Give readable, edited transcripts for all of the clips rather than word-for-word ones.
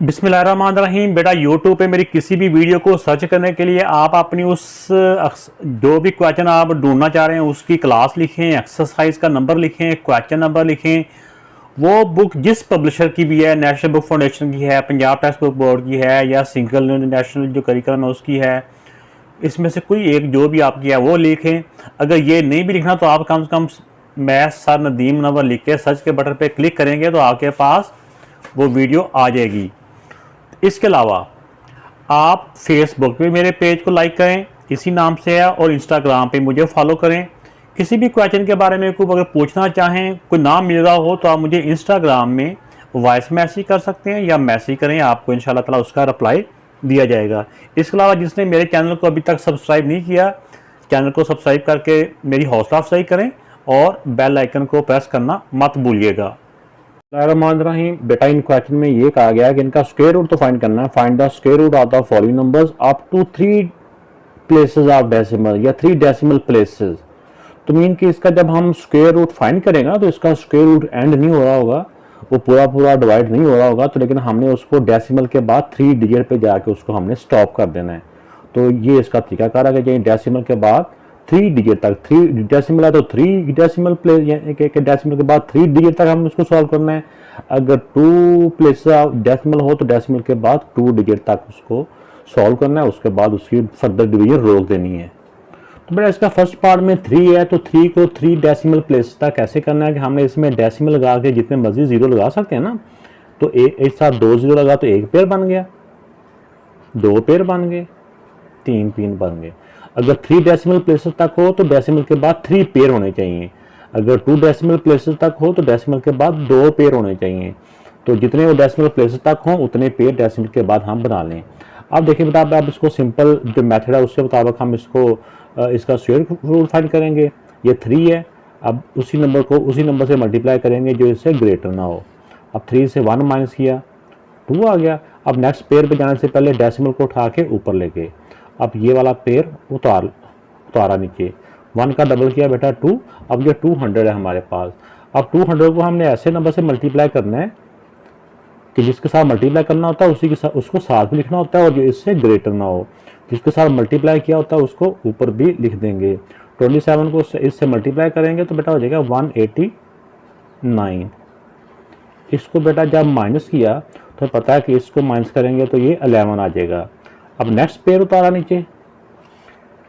बिस्मिल्लाहिर्रहमानिर्रहीम। बेटा यूट्यूब पे मेरी किसी भी वीडियो को सर्च करने के लिए आप अपनी उस जो भी क्वेश्चन आप ढूंढना चाह रहे हैं उसकी क्लास लिखें, एक्सरसाइज का नंबर लिखें, क्वेश्चन नंबर लिखें। वो बुक जिस पब्लिशर की भी है, नेशनल बुक फाउंडेशन की है, पंजाब टेक्स्ट बुक बोर्ड की है, या सिंगल नेशनल जो करिकुलम है उसकी है, इसमें से कोई एक जो भी आपकी है वो लिखें। अगर ये नहीं भी लिखना तो आप कम से कम मैथ सर नदीम मुनव्वर लिख के सर्च के बटन पे क्लिक करेंगे तो आपके पास वो वीडियो आ जाएगी। इसके अलावा आप फेसबुक पे मेरे पेज को लाइक करें, इसी नाम से है, और इंस्टाग्राम पे मुझे फॉलो करें। किसी भी क्वेश्चन के बारे में कोई अगर पूछना चाहें, कोई नाम मिल रहा हो, तो आप मुझे इंस्टाग्राम में वॉइस मैसेज कर सकते हैं या मैसेज करें, आपको इंशाल्लाह ताला उसका रिप्लाई दिया जाएगा। इसके अलावा जिसने मेरे चैनल को अभी तक सब्सक्राइब नहीं किया, चैनल को सब्सक्राइब करके मेरी हौसला अफजाई करें और बेल आइकन को प्रेस करना मत भूलिएगा। रहीम। बेटा इन क्वेश्चन में ये कहा गया है कि इनका स्क्वायर रूट तो फाइंड करना है। Find the square root of the following numbers up to 3 places of decimal या 3 डेसिमल प्लेसेस। तो मीन कि इसका जब हम स्क्वायर रूट फाइंड करेंगे तो इसका स्क्वायर रूट एंड नहीं हो रहा होगा, वो पूरा डिवाइड नहीं हो रहा होगा, तो लेकिन हमने उसको डेसिमल के बाद 3 डिजिट पे जाके उसको हमने स्टॉप कर देना है। तो ये इसका तरीकाकार है कि डेसिमल के बाद 3 डिजिट तक, 3 डेसिमल है तो 3 डेसिमल प्लेस, यानी डेसिमल के बाद 3 डिजिट तक हमने उसको सॉल्व करना है। अगर 2 प्लेस डेसिमल हो तो डेसिमल के बाद 2 डिजिट तक उसको सॉल्व करना है, उसके बाद उसकी फर्दर डिवीजन रोक देनी है। तो बेटा इसका फर्स्ट पार्ट में 3 है, तो 3 को 3 डेसिमल प्लेस तक कैसे करना है कि हमने इसमें डेसिमल लगा के जितने मर्जी जीरो लगा सकते हैं ना, तो एक साथ 2 जीरो लगा तो 1 पेयर बन गया, 2 पेयर बन गए, 3 पेयर बन गए। अगर 3 डेसिमल प्लेसेस तक हो तो डेसिमल के बाद 3 पेयर होने चाहिए। अगर 2 डेसिमल प्लेसेस तक हो तो डेसिमल के बाद 2 पेयर होने चाहिए। तो जितने वो डेसिमल प्लेसेस तक हों उतने पेयर डेसिमल के बाद हम बना लें। अब देखिए बेटा, अब इसको सिंपल जो मेथड है उसके मुताबिक हम इसका स्क्वायर रूट फाइंड करेंगे। ये 3 है, अब उसी नंबर को उसी नंबर से मल्टीप्लाई करेंगे जो इससे ग्रेटर ना हो। अब 3 से 1 माइनस किया, 2 आ गया। अब नेक्स्ट पेयर पे जाने से पहले डेसिमल को उठा के ऊपर लेके अब ये वाला पेयर उतारा नीचे, 1 का डबल किया बेटा 2। अब ये 200 है हमारे पास। अब 200 को हमने ऐसे नंबर से मल्टीप्लाई करना है कि जिसके साथ मल्टीप्लाई करना होता है उसी के साथ उसको साथ भी लिखना होता है, और जो इससे ग्रेटर ना हो। जिसके साथ मल्टीप्लाई किया होता है उसको ऊपर भी लिख देंगे। 27 को इससे मल्टीप्लाई करेंगे तो बेटा हो जाएगा 189। इसको बेटा जब माइनस किया तो पता है कि इसको माइनस करेंगे तो ये 11 आ जाएगा। अब नेक्स्ट पेयर उतारा नीचे।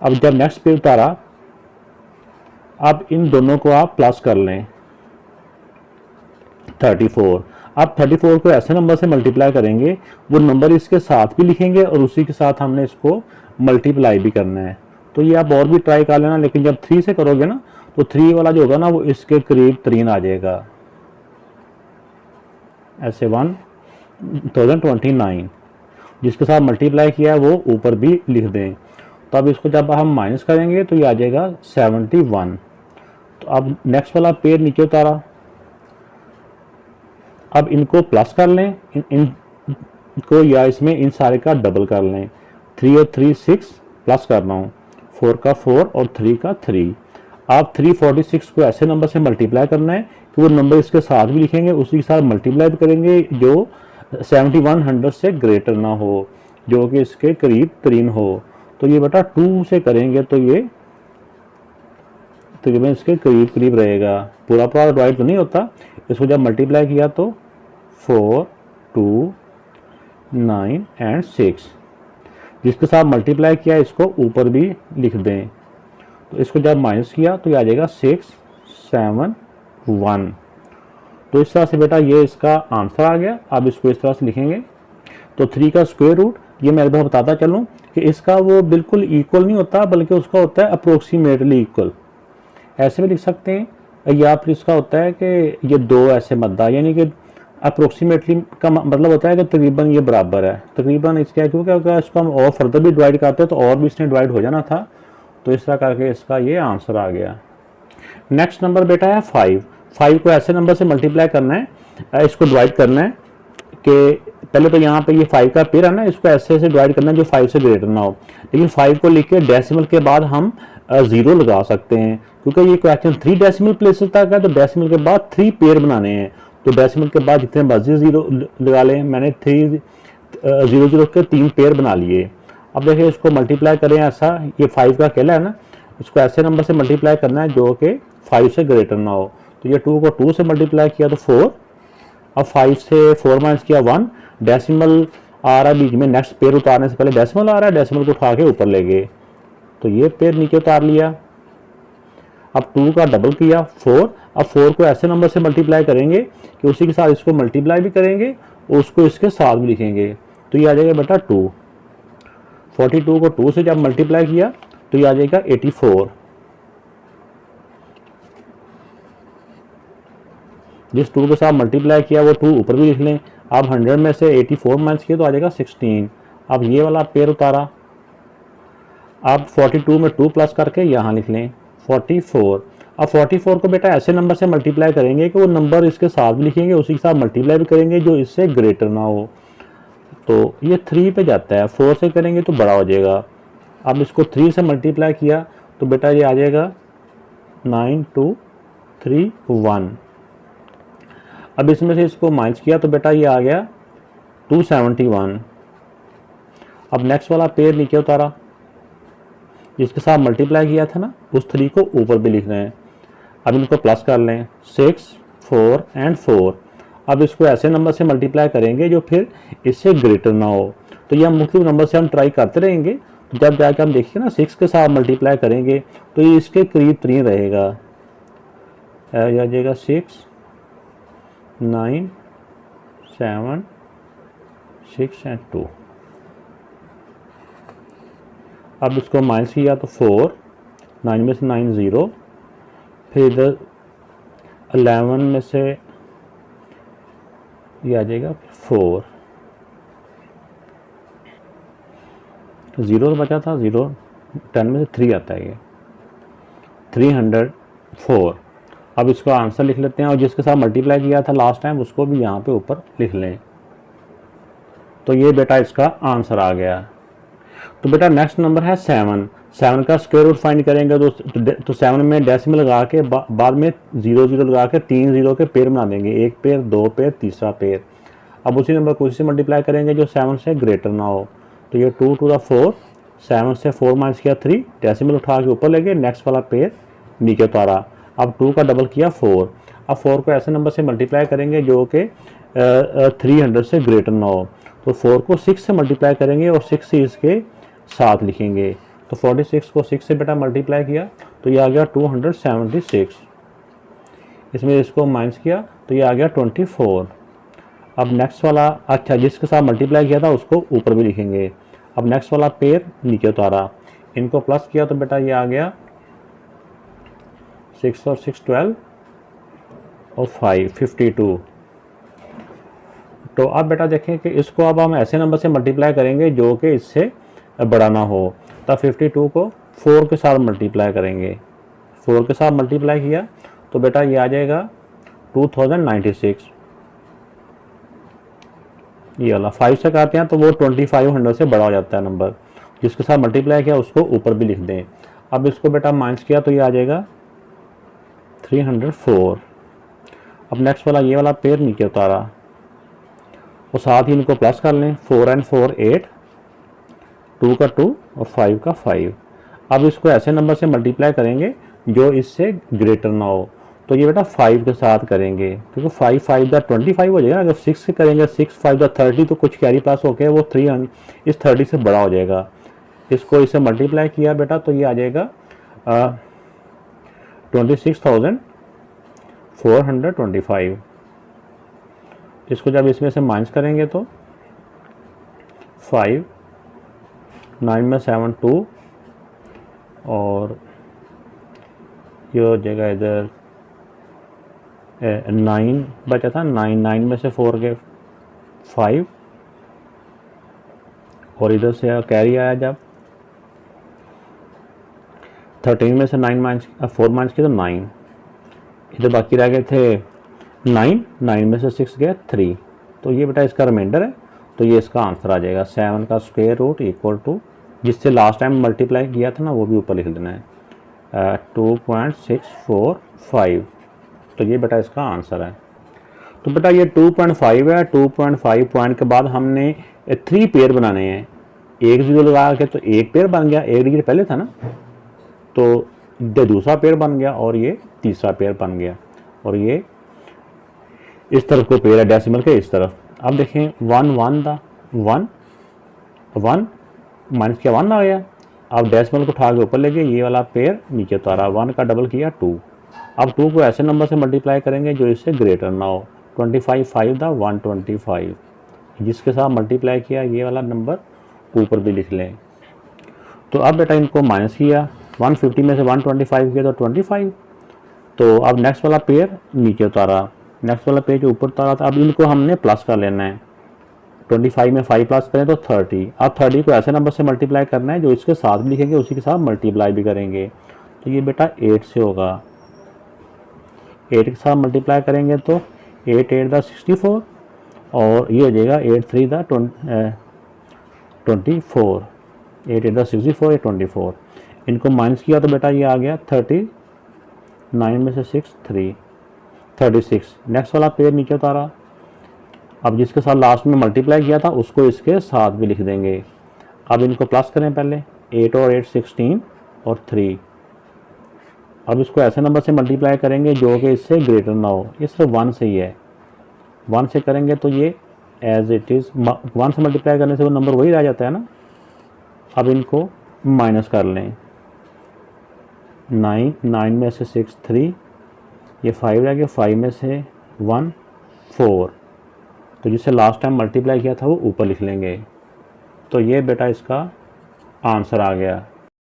अब जब नेक्स्ट पेयर उतारा, अब इन दोनों को आप प्लस कर लें, 34। अब 34 को ऐसे नंबर से मल्टीप्लाई करेंगे, वो नंबर इसके साथ भी लिखेंगे और उसी के साथ हमने इसको मल्टीप्लाई भी करना है। तो ये आप और भी ट्राई कर लेना, लेकिन जब 3 से करोगे ना तो 3 वाला जो होगा ना वो इसके करीब 3 आ जाएगा, ऐसे 1029। जिसके साथ मल्टीप्लाई किया है वो ऊपर भी लिख दें। तो अब इसको जब हम माइनस करेंगे तो ये आ जाएगा 71। तो अब नेक्स्ट वाला पेयर नीचे उतारा, अब इनको प्लस कर लें, इनको या इसमें इन सारे का डबल कर लें। 3 और 3 6 प्लस कर रहा हूँ, 4 का 4 और 3 का 3। आप 346 को ऐसे नंबर से मल्टीप्लाई करना है कि वो नंबर इसके साथ भी लिखेंगे, उसी के साथ मल्टीप्लाई भी करेंगे जो 7100 से ग्रेटर ना हो, जो कि इसके करीब 3 हो। तो ये बेटा 2 से करेंगे तो ये तकरीबन इसके करीब रहेगा। पूरा डिवाइड तो नहीं होता। इसको जब मल्टीप्लाई किया तो 4 2 9 एंड 6। जिसके साथ मल्टीप्लाई किया इसको ऊपर भी लिख दें। तो इसको जब माइनस किया तो ये आ जाएगा 671। तो इस तरह से बेटा ये इसका आंसर आ गया। अब इसको इस तरह से लिखेंगे। तो 3 का स्क्वायर रूट, ये मैं बताता चलूँ कि इसका वो बिल्कुल इक्वल नहीं होता, बल्कि उसका होता है अप्रोक्सीमेटली इक्वल, ऐसे भी लिख सकते हैं। या फिर इसका होता है कि ये 2 ऐसे मद्दा, यानी कि अप्रोक्सीमेटली का मतलब होता है कि तकरीबन ये बराबर है। तकरीबन इसका क्योंकि अगर इसको हम और फर्दर भी डिवाइड करते हैं तो और भी इसने डिवाइड हो जाना था। तो इस तरह करके इसका ये आंसर आ गया। नेक्स्ट नंबर बेटा है 5। 5 को ऐसे नंबर से मल्टीप्लाई करना है, इसको डिवाइड करना है कि पहले तो यहाँ पे ये 5 का पेयर है ना, इसको ऐसे डिवाइड करना है जो 5 से ग्रेटर ना हो। लेकिन 5 को लिख के डेसिमल के बाद हम 0 लगा सकते हैं, क्योंकि ये क्वेश्चन 3 डेसिमल प्लेसेस तक है, तो डेसिमल के बाद 3 पेयर बनाने हैं। तो डेसिमल के बाद जितने मर्जी 0 लगा लें। मैंने 3 0 0 के 3 पेयर बना लिए। अब देखिए इसको मल्टीप्लाई करें ऐसा, ये 5 का अकेला है ना, इसको ऐसे नंबर से मल्टीप्लाई करना है जो कि 5 से ग्रेटर ना हो। तो ये 2 को 2 से मल्टीप्लाई किया तो 4, अब 5 से 4 माइनस किया 1, डेसिमल आ रहा है बीच में, नेक्स्ट पेयर उतारने से पहले डेसिमल आ रहा है, डेसिमल को उठा के ऊपर ले गए, तो ये पेयर नीचे उतार लिया। अब 2 का डबल किया 4, अब 4 को ऐसे नंबर से मल्टीप्लाई करेंगे कि उसी के साथ इसको मल्टीप्लाई भी करेंगे और उसको इसके साथ भी लिखेंगे, तो ये आ जाएगा बेटा 2। 42 को 2 से जब मल्टीप्लाई किया तो ये आ जाएगा 84। जिस 2 के साथ मल्टीप्लाई किया वो 2 ऊपर भी लिख लें। अब 100 में से 84 माइनस किया तो आ जाएगा 16। अब ये वाला पेयर उतारा, अब 42 में 2 प्लस करके यहाँ लिख लें 44। अब 44 को बेटा ऐसे नंबर से मल्टीप्लाई करेंगे कि वो नंबर इसके साथ भी लिखेंगे, उसी के साथ मल्टीप्लाई भी करेंगे जो इससे ग्रेटर ना हो। तो ये 3 पे जाता है, 4 से करेंगे तो बड़ा हो जाएगा। अब इसको 3 से मल्टीप्लाई किया तो बेटा ये आ जाएगा 9231। अब इसमें से इसको माइनस किया तो बेटा ये आ गया 271। अब नेक्स्ट वाला पेयर नीचे उतारा, जिसके साथ मल्टीप्लाई किया था ना उस 3 को ऊपर भी लिख रहे हैं। अब इनको प्लस कर लें 6, 4 एंड 4। अब इसको ऐसे नंबर से मल्टीप्लाई करेंगे जो फिर इससे ग्रेटर ना हो। तो ये हम मुख्तलिफ नंबर से हम ट्राई करते रहेंगे, तो जब जाके हम देखिए ना 6 के साथ मल्टीप्लाई करेंगे तो ये इसके करीब 3 रहेगा, आ जाएगा 6, 9, 7, 6 एंड 2। अब इसको माइनस किया तो 4, 9 में से 9 0, फिर इधर 11 में से ये आ जाएगा 4, 0 तो बचा था 0, 10 में से 3 आता है, ये 304। अब इसको आंसर लिख लेते हैं और जिसके साथ मल्टीप्लाई किया था लास्ट टाइम उसको भी यहाँ पे ऊपर लिख लें। तो ये बेटा इसका आंसर आ गया। तो बेटा नेक्स्ट नंबर है 7। 7 का स्क्वायर रूट फाइंड करेंगे तो 7 में डेसिमल लगा के बाद में 0 0 लगा के 3 0 के पेयर बना देंगे, एक पेयर, 2 पेयर, तीसरा पेयर। अब उसी नंबर को उसी से मल्टीप्लाई करेंगे जो 7 से ग्रेटर ना हो। तो ये 2 to the 4, 7 से 4 माइनस किया 3, डेसिमल उठा के ऊपर ले गए, नेक्स्ट वाला पेयर नीचे उतारा। अब 2 का डबल किया 4। अब 4 को ऐसे नंबर से मल्टीप्लाई करेंगे जो कि 300 से ग्रेटर ना हो। तो 4 को 6 से मल्टीप्लाई करेंगे और 6 से इसके साथ लिखेंगे। तो 46 को 6 से बेटा मल्टीप्लाई किया तो ये आ गया 276। इसमें इसको माइनस किया तो ये आ गया 24। अब नेक्स्ट वाला, अच्छा जिसके साथ मल्टीप्लाई किया था उसको ऊपर भी लिखेंगे। अब नेक्स्ट वाला पेयर नीचे उतारा, इनको प्लस किया तो बेटा ये आ गया 6 और 6 12 और 5 52। तो अब बेटा देखें कि इसको अब हम ऐसे नंबर से मल्टीप्लाई करेंगे जो कि इससे बड़ा ना हो। तब 52 को 4 के साथ मल्टीप्लाई करेंगे, 4 के साथ मल्टीप्लाई किया तो बेटा ये आ जाएगा 2096। ये वाला 5 से करते हैं तो वो 2500 से बड़ा हो जाता है नंबर, जिसके साथ मल्टीप्लाई किया उसको ऊपर भी लिख दें। अब इसको बेटा माइनस किया तो ये आ जाएगा 304। अब नेक्स्ट वाला ये वाला पेयर नीचे उतारा और साथ ही इनको प्लस कर लें, 4 and 4 8, 2 का 2 और 5 का 5। अब इसको ऐसे नंबर से मल्टीप्लाई करेंगे जो इससे ग्रेटर ना हो। तो ये बेटा 5 के साथ करेंगे क्योंकि 5 5 का 25 हो जाएगा। अगर 6 से करेंगे 6 5 का 30 तो कुछ कैरी प्लस होकर वो 300 इस 30 से बड़ा हो जाएगा। इसको इससे मल्टीप्लाई किया बेटा तो ये आ जाएगा 26,425। इसको जब इसमें से माइनस करेंगे तो 5, 9 में 7 2 और ये हो जाएगा इधर 9 बचा था, 9 में से 4 के 5 और इधर से कैरी आया जब 13 में से 4 माइनस किया तो 9, इधर बाकी रह गए थे 9 में से 6 गया 3। तो ये बेटा इसका रिमाइंडर है। तो ये इसका आंसर आ जाएगा 7 का स्क्वायर रूट इक्वल टू जिससे लास्ट टाइम मल्टीप्लाई किया था ना वो भी ऊपर लिख देना है 2.645। तो ये बेटा इसका आंसर है। तो बेटा ये 2.5 है। 2.5 पॉइंट के बाद हमने 3 पेयर बनाने हैं, एक जीरो लगा के तो एक पेयर बन गया, एक डिजिट पहले था ना, तो ये दूसरा पेयर बन गया और ये तीसरा पेयर बन गया, और ये इस तरफ को पेयर है डेसिमल के इस तरफ। अब देखें 1 1 था, 1 1 माइनस किया 1 आ गया। अब डेसिमल को उठा के ऊपर ले गए, ये वाला पेयर नीचे उतारा, 1 का डबल किया 2। अब 2 को ऐसे नंबर से मल्टीप्लाई करेंगे जो इससे ग्रेटर ना हो। 25 5 था 125, जिसके साथ मल्टीप्लाई किया ये वाला नंबर ऊपर भी लिख लें। तो अब बेटा इनको माइनस किया, 150 में से 125 किया तो 25। तो अब नेक्स्ट वाला पेयर नीचे उतारा, नेक्स्ट वाला पेज ऊपर उतारा था। अब इनको हमने प्लस कर लेना है, 25 में 5 प्लस करें तो 30। अब 30 को ऐसे नंबर से मल्टीप्लाई करना है जो इसके साथ भी लिखेंगे उसी के साथ मल्टीप्लाई भी करेंगे। तो ये बेटा 8 से होगा, 8 के साथ मल्टीप्लाई करेंगे तो 8 8 दा 64, और ये हो जाएगा 8 3 दा 24, 8 8 दा 64, ये 24। इनको माइनस किया तो बेटा ये आ गया 39 में से 6 3, 36। नेक्स्ट वाला पेयर नीचे उतारा, अब जिसके साथ लास्ट में मल्टीप्लाई किया था उसको इसके साथ भी लिख देंगे। अब इनको प्लस करें पहले, 8 और 8 16 और 3। अब इसको ऐसे नंबर से मल्टीप्लाई करेंगे जो कि इससे ग्रेटर ना हो, ये सिर्फ 1 से ही है, 1 से करेंगे तो ये एज इट इज़ 1 से मल्टीप्लाई करने से वो नंबर वही रह जाता है ना। अब इनको माइनस कर लें, 9 में से 6 3, ये 5 रह गया, 5 में से 1 4, तो जिससे लास्ट टाइम मल्टीप्लाई किया था वो ऊपर लिख लेंगे। तो ये बेटा इसका आंसर आ गया।